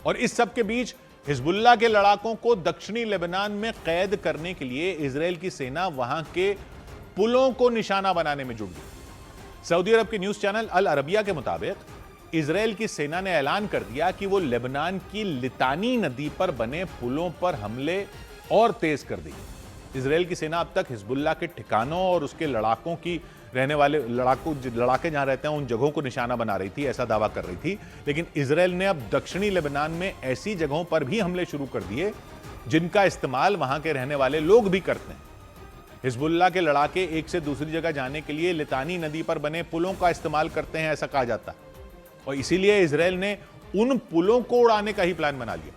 और इस सब के बीच हिजबुल्लाह के लड़ाकों को दक्षिणी लेबनान में कैद करने के लिए इजराइल की सेना वहां के पुलों को निशाना बनाने में जुट गई। सऊदी अरब के न्यूज चैनल अल अरबिया के मुताबिक इजराइल की सेना ने ऐलान कर दिया कि वो लेबनान की लितानी नदी पर बने पुलों पर हमले और तेज कर दी। इजराइल की सेना अब तक हिजबुल्लाह के ठिकानों और उसके लड़ाकों की रहने वाले लड़ाके जहां रहते हैं उन जगहों को निशाना बना रही थी, ऐसा दावा कर रही थी। लेकिन इजराइल ने अब दक्षिणी लेबनान में ऐसी जगहों पर भी हमले शुरू कर दिए जिनका इस्तेमाल वहां के रहने वाले लोग भी करते हैं। हिजबुल्लाह के लड़ाके एक से दूसरी जगह जाने के लिए लितानी नदी पर बने पुलों का इस्तेमाल करते हैं, ऐसा कहा जाता है। और इसीलिए इजराइल ने उन पुलों को उड़ाने का ही प्लान बना लिया।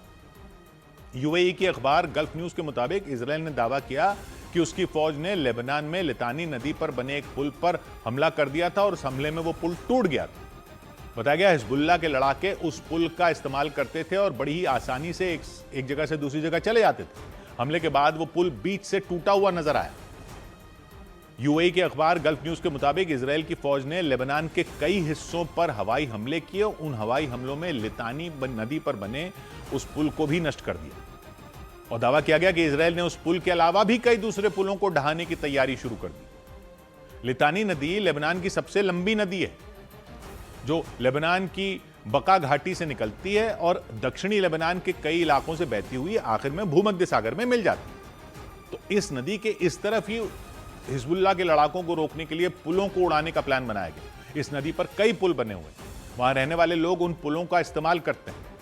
यूएई की अखबार गल्फ न्यूज के मुताबिक इजराइल ने दावा किया कि उसकी फौज ने लेबनान में लितानी नदी पर बने एक पुल पर हमला कर दिया था और उस हमले में वो पुल टूट गया था। बताया गया हिजबुल्लाह के लड़ाके उस पुल का इस्तेमाल करते थे और बड़ी ही आसानी से एक जगह से दूसरी जगह चले जाते थे। हमले के बाद वो पुल बीच से टूटा हुआ नजर आया। यूएई के अखबार गल्फ न्यूज के मुताबिक इजराइल की फौज ने लेबनान के कई हिस्सों पर हवाई हमले किए। उन हवाई हमलों में लितानी नदी पर बने उस पुल को भी नष्ट कर दिया और दावा किया गया कि इजराइल ने उस पुल के अलावा भी कई दूसरे पुलों को ढहाने की तैयारी शुरू कर दी। लितानी नदी लेबनान की सबसे लंबी नदी है जो लेबनान की बका घाटी से निकलती है और दक्षिणी लेबनान के कई इलाकों से बहती हुई आखिर में भूमध्य सागर में मिल जाती है। तो इस नदी के इस तरफ ही हिजबुल्लाह के लड़ाकों को रोकने के लिए पुलों को उड़ाने का प्लान बनाया गया। इस नदी पर कई पुल बने हुए हैं, वहां रहने वाले लोग उन पुलों का इस्तेमाल करते हैं।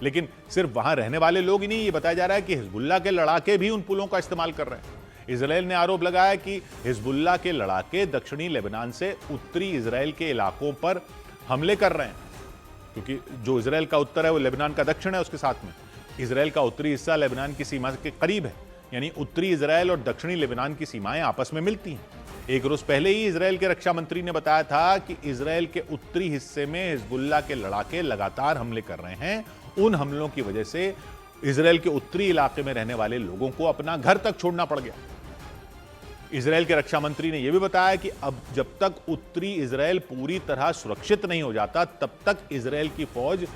लेकिन सिर्फ वहां रहने वाले लोग ही नहीं, ये बताया जा रहा है कि हिजबुल्लाह के लड़ाके भी उन पुलों का इस्तेमाल कर रहे हैं। इजराइल ने आरोप लगाया कि हिजबुल्लाह के लड़ाके दक्षिणी लेबनान से उत्तरी इजराइल के इलाकों पर हमले कर रहे हैं, क्योंकि जो इजराइल का उत्तर है वो लेबनान का दक्षिण है। उसके साथ में इजराइल का उत्तरी हिस्सा लेबनान की सीमा के करीब है, यानी उत्तरी इजराइल और दक्षिणी लेबनान की सीमाएं आपस में मिलती हैं। एक रोज पहले ही इजराइल के रक्षा मंत्री ने बताया था कि इजराइल के उत्तरी हिस्से में हिजबुल्लाह के लड़ाके लगातार हमले कर रहे हैं। उन हमलों की वजह से इजराइल के उत्तरी इलाके में रहने वाले लोगों को अपना घर तक छोड़ना पड़ गया। इजराइल के रक्षा मंत्री ने यह भी बताया कि अब जब तक उत्तरी इजराइल पूरी तरह सुरक्षित नहीं हो जाता तब तक इजराइल की फौज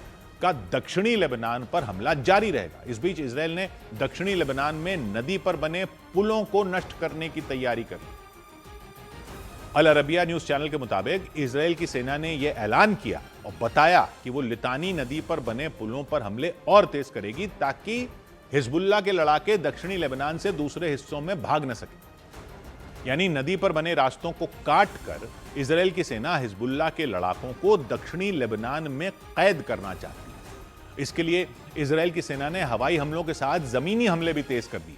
का दक्षिणी लेबनान पर हमला जारी रहेगा। इस बीच इजराइल ने दक्षिणी लेबनान में नदी पर बने पुलों को नष्ट करने की तैयारी कर ली। अल अरबिया न्यूज चैनल के मुताबिक इजराइल की सेना ने यह ऐलान किया और बताया कि वो लितानी नदी पर बने पुलों पर हमले और तेज करेगी ताकि हिजबुल्लाह के लड़ाके दक्षिणी लेबनान से दूसरे हिस्सों में भाग न सके। यानी नदी पर बने रास्तों को काट कर इजराइल की सेना हिजबुल्लाह के लड़ाकों को दक्षिणी लेबनान में कैद करना चाहती है। इसके लिए इजराइल की सेना ने हवाई हमलों के साथ जमीनी हमले भी तेज कर दिए।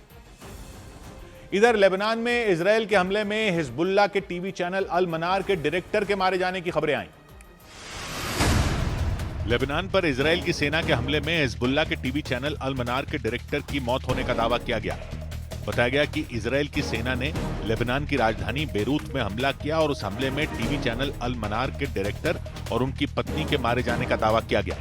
इधर लेबनान में इजराइल के हमले में हिजबुल्लाह के टीवी चैनल अल मनार के डायरेक्टर के मारे जाने की खबरें आई। लेबनान पर इजराइल की सेना के हमले में हिजबुल्लाह के टीवी चैनल अल मनार के डायरेक्टर की मौत होने का दावा किया गया। बताया गया कि इजराइल की सेना ने लेबनान की राजधानी बेरूत में हमला किया और उस हमले में टीवी चैनल अल मनार के डायरेक्टर और उनकी पत्नी के मारे जाने का दावा किया गया।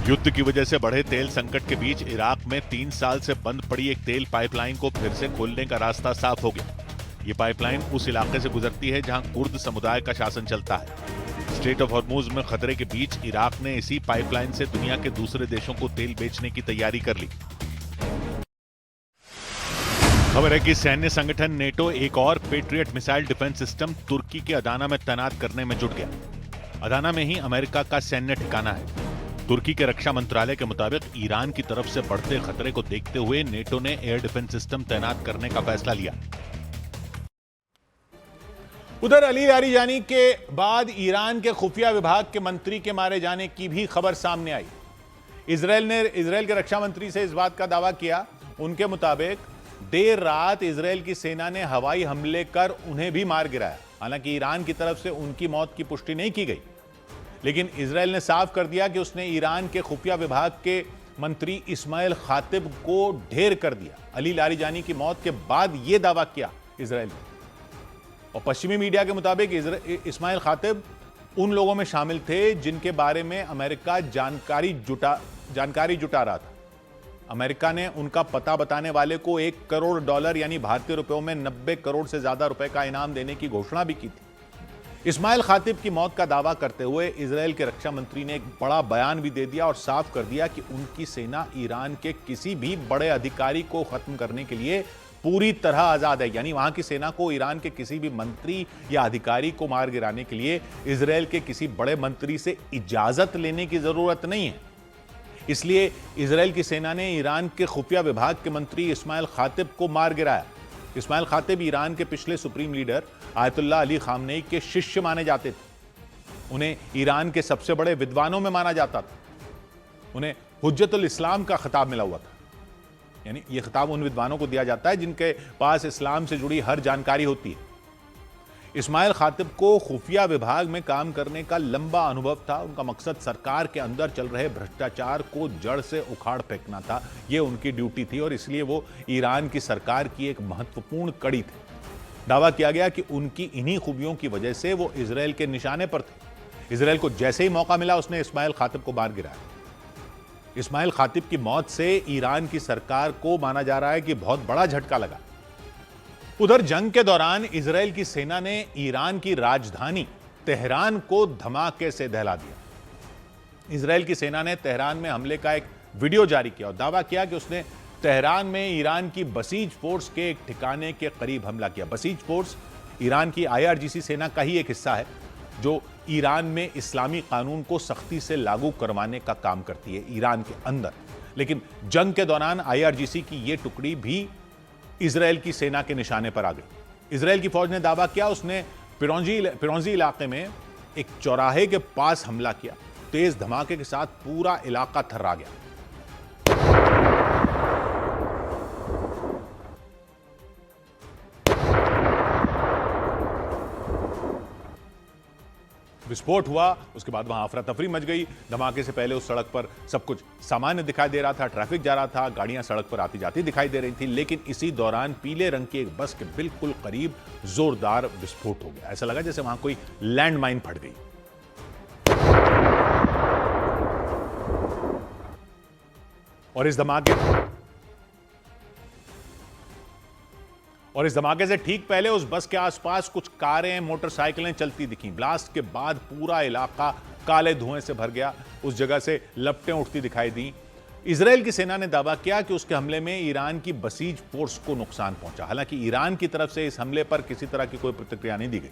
युद्ध की वजह से बढ़े तेल संकट के बीच इराक में 3 साल से बंद पड़ी एक तेल पाइपलाइन को फिर से खोलने का रास्ता साफ हो गया। ये पाइपलाइन उस इलाके से गुजरती है जहां कुर्द समुदाय का शासन चलता है। स्ट्रेट ऑफ हॉर्मुज में खतरे के बीच इराक ने इसी पाइपलाइन से दुनिया के दूसरे देशों को तेल बेचने की तैयारी कर ली। खबर है कि सैन्य संगठन नेटो एक और पेट्रियट मिसाइल डिफेंस सिस्टम तुर्की के अदाना में तैनात करने में जुट गया। अदाना में ही अमेरिका का सैन्य ठिकाना है। तुर्की के रक्षा मंत्रालय के मुताबिक ईरान की तरफ से बढ़ते खतरे को देखते हुए नेटो ने एयर डिफेंस सिस्टम तैनात करने का फैसला लिया। उधर अली लारीजानी के बाद ईरान के खुफिया विभाग के मंत्री के मारे जाने की भी खबर सामने आई। इजराइल के रक्षा मंत्री से इस बात का दावा किया। उनके मुताबिक देर रात इजराइल की सेना ने हवाई हमले कर उन्हें भी मार गिराया। हालांकि ईरान की तरफ से उनकी मौत की पुष्टि नहीं की गई, लेकिन इजराइल ने साफ कर दिया कि उसने ईरान के खुफिया विभाग के मंत्री इस्माइल खातिब को ढेर कर दिया। अली लारीजानी की मौत के बाद यह दावा किया इजराइल ने। और पश्चिमी मीडिया के मुताबिक इस्माइल खातिब उन लोगों में शामिल थे जिनके बारे में अमेरिका जानकारी जुटा रहा था। अमेरिका ने उनका पता बताने वाले को $1 करोड़ यानी भारतीय रुपयों में 90 करोड़ से ज्यादा रुपए का इनाम देने की घोषणा भी की थी। इस्माइल खातिब की मौत का दावा करते हुए इजराइल के रक्षा मंत्री ने एक बड़ा बयान भी दे दिया और साफ कर दिया कि उनकी सेना ईरान के किसी भी बड़े अधिकारी को खत्म करने के लिए पूरी तरह आजाद है। यानी वहां की सेना को ईरान के किसी भी मंत्री या अधिकारी को मार गिराने के लिए इजराइल के किसी बड़े मंत्री से इजाजत लेने की जरूरत नहीं है। इसलिए इजराइल की सेना ने ईरान के खुफिया विभाग के मंत्री इस्माइल खातिब को मार गिराया। इस्माइल खातिब ईरान के पिछले supreme leader Ayatollah Ali Khamenei के शिष्य माने जाते थे। उन्हें ईरान के सबसे बड़े विद्वानों में माना जाता था। उन्हें हुज्जतुल इस्लाम का खिताब मिला हुआ था। यानी यह खिताब उन विद्वानों को दिया जाता है जिनके पास इस्लाम से जुड़ी हर जानकारी होती है। इस्माइल खातिब को खुफिया विभाग में काम करने का लंबा अनुभव था। उनका मकसद सरकार के अंदर चल रहे भ्रष्टाचार को जड़ से उखाड़ फेंकना था। यह उनकी ड्यूटी थी और इसलिए वो ईरान की सरकार की एक महत्वपूर्ण कड़ी थे। दावा किया गया कि उनकी इन्हीं खूबियों की वजह से वो इजराइल के निशाने पर थे। इजराइल को जैसे ही मौका मिला उसने इस्माइल खातिब को मार गिराया। इस्माइल खातिब की मौत से ईरान की सरकार को माना जा रहा है कि बहुत बड़ा झटका लगा। उधर जंग के दौरान इजराइल की सेना ने ईरान की राजधानी तेहरान को धमाके से दहला दिया। इजराइल की सेना ने तेहरान में हमले का एक वीडियो जारी किया और दावा किया कि उसने तेहरान में ईरान की बसीज फोर्स के एक ठिकाने के करीब हमला किया। बसीज फोर्स ईरान की IRGC सेना का ही एक हिस्सा है जो ईरान में इस्लामी कानून को सख्ती से लागू करवाने का काम करती है ईरान के अंदर। लेकिन जंग के दौरान IRGC की यह टुकड़ी भी इजराइल की सेना के निशाने पर आ गई। इजराइल की फौज ने दावा किया उसने पिरोंजी इलाके में एक चौराहे के पास हमला किया। तेज धमाके के साथ पूरा इलाका थर्रा गया। विस्फोट हुआ, उसके बाद वहां अफरा तफरी मच गई। धमाके से पहले उस सड़क पर सब कुछ सामान्य दिखाई दे रहा था, ट्रैफिक जा रहा था, गाड़ियां सड़क पर आती जाती दिखाई दे रही थी। लेकिन इसी दौरान पीले रंग की एक बस के बिल्कुल करीब जोरदार विस्फोट हो गया। ऐसा लगा जैसे वहां कोई लैंडमाइन फट गई। और इस धमाके से ठीक पहले उस बस के आसपास कुछ कारें, मोटरसाइकिलें चलती दिखीं। ब्लास्ट के बाद पूरा इलाका काले धुएं से भर गया। उस जगह से लपटें उठती दिखाई दी। इजराइल की सेना ने दावा किया कि उसके हमले में ईरान की बसीज फोर्स को नुकसान पहुंचा। हालांकि ईरान की तरफ से इस हमले पर किसी तरह की कोई प्रतिक्रिया नहीं दी गई।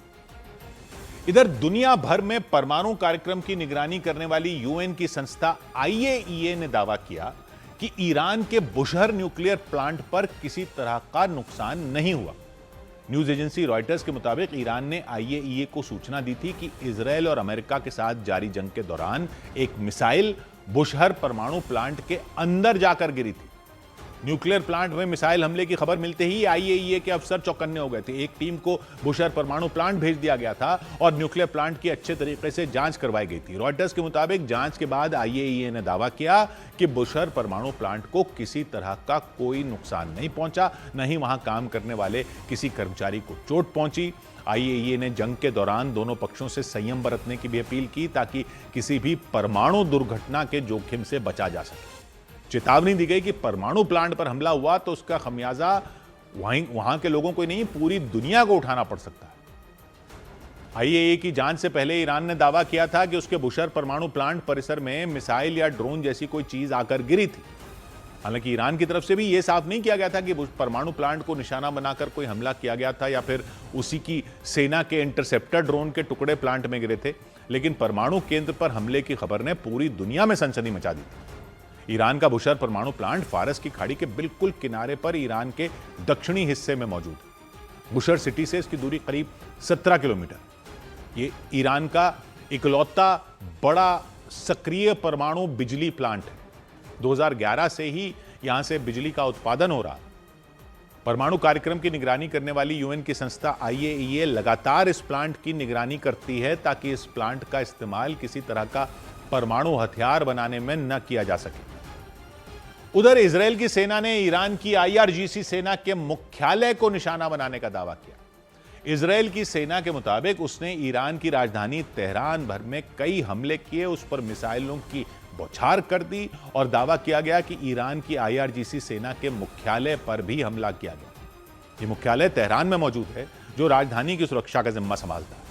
इधर दुनिया भर में परमाणु कार्यक्रम की निगरानी करने वाली UN की संस्था IAEA ने दावा किया कि ईरान के बुशहर न्यूक्लियर प्लांट पर किसी तरह का नुकसान नहीं हुआ। न्यूज एजेंसी रॉयटर्स के मुताबिक ईरान ने IAEA को सूचना दी थी कि इजराइल और अमेरिका के साथ जारी जंग के दौरान एक मिसाइल बुशहर परमाणु प्लांट के अंदर जाकर गिरी थी। न्यूक्लियर प्लांट में मिसाइल हमले की खबर मिलते ही IAEA के अफसर चौकन्ने हो गए थे। एक टीम को बुशहर परमाणु प्लांट भेज दिया गया था और न्यूक्लियर प्लांट की अच्छे तरीके से जांच करवाई गई थी। रॉयटर्स के मुताबिक जांच के बाद IAEA ने दावा किया कि बुशहर परमाणु प्लांट को किसी तरह का कोई नुकसान नहीं पहुंचा, न ही वहां काम करने वाले किसी कर्मचारी को चोट पहुंची। IAEA ने जंग के दौरान दोनों पक्षों से संयम बरतने की भी अपील की ताकि किसी भी परमाणु दुर्घटना के जोखिम से बचा जा सके। चेतावनी दी गई कि परमाणु प्लांट पर हमला हुआ तो उसका खमियाजा वहां के लोगों को ही नहीं, पूरी दुनिया को उठाना पड़ सकता है। IAEA की जांच से पहले ईरान ने दावा किया था कि उसके बुशहर परमाणु प्लांट परिसर में मिसाइल या ड्रोन जैसी कोई चीज आकर गिरी थी। हालांकि ईरान की तरफ से भी यह साफ नहीं किया गया था कि परमाणु प्लांट को निशाना बनाकर कोई हमला किया गया था या फिर उसी की सेना के इंटरसेप्टर ड्रोन के टुकड़े प्लांट में गिरे थे। लेकिन परमाणु केंद्र पर हमले की खबर ने पूरी दुनिया में सनसनी मचा दी थी। ईरान का बुशहर परमाणु प्लांट फारस की खाड़ी के बिल्कुल किनारे पर ईरान के दक्षिणी हिस्से में मौजूद है। बुशहर सिटी से इसकी दूरी करीब 17 किलोमीटर। ये ईरान का इकलौता बड़ा सक्रिय परमाणु बिजली प्लांट है। 2011 से ही यहां से बिजली का उत्पादन हो रहा है। परमाणु कार्यक्रम की निगरानी करने वाली UN की संस्था IAEA लगातार इस प्लांट की निगरानी करती है ताकि इस प्लांट का इस्तेमाल किसी तरह का परमाणु हथियार बनाने में न किया जा सके। उधर इजराइल की सेना ने ईरान की IRGC सेना के मुख्यालय को निशाना बनाने का दावा किया। इजराइल की सेना के मुताबिक उसने ईरान की राजधानी तेहरान भर में कई हमले किए, उस पर मिसाइलों की बौछार कर दी और दावा किया गया कि ईरान की IRGC सेना के मुख्यालय पर भी हमला किया गया। यह मुख्यालय तेहरान में मौजूद है जो राजधानी की सुरक्षा का जिम्मा संभालता है।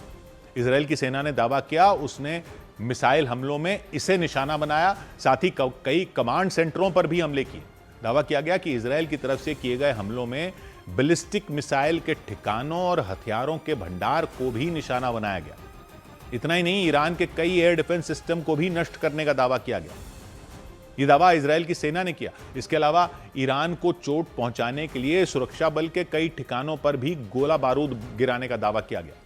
इजराइल की सेना ने दावा किया उसने मिसाइल हमलों में इसे निशाना बनाया, साथ ही कई कमांड सेंटरों पर भी हमले किए। दावा किया गया कि इजराइल की तरफ से किए गए हमलों में बैलिस्टिक मिसाइल के ठिकानों और हथियारों के भंडार को भी निशाना बनाया गया। इतना ही नहीं, ईरान के कई एयर डिफेंस सिस्टम को भी नष्ट करने का दावा किया गया। यह दावा इजराइल की सेना ने किया। इसके अलावा ईरान को चोट पहुंचाने के लिए सुरक्षा बल के कई ठिकानों पर भी गोला बारूद गिराने का दावा किया गया।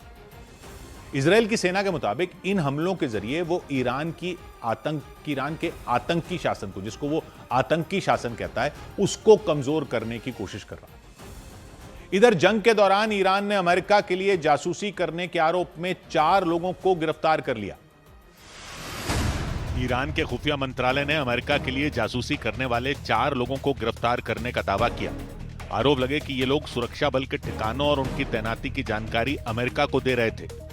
इजराइल की सेना के मुताबिक इन हमलों के जरिए वो ईरान के आतंकी शासन को, जिसको वो आतंकी शासन कहता है, उसको कमजोर करने की कोशिश कर रहा है। इधर जंग के दौरान ईरान ने अमेरिका के लिए जासूसी करने के आरोप में 4 लोगों को गिरफ्तार कर लिया। ईरान के खुफिया मंत्रालय ने अमेरिका के लिए जासूसी करने वाले 4 लोगों को गिरफ्तार करने का दावा किया। आरोप लगे कि ये लोग सुरक्षा बल के ठिकानों और उनकी तैनाती की जानकारी अमेरिका को दे रहे थे।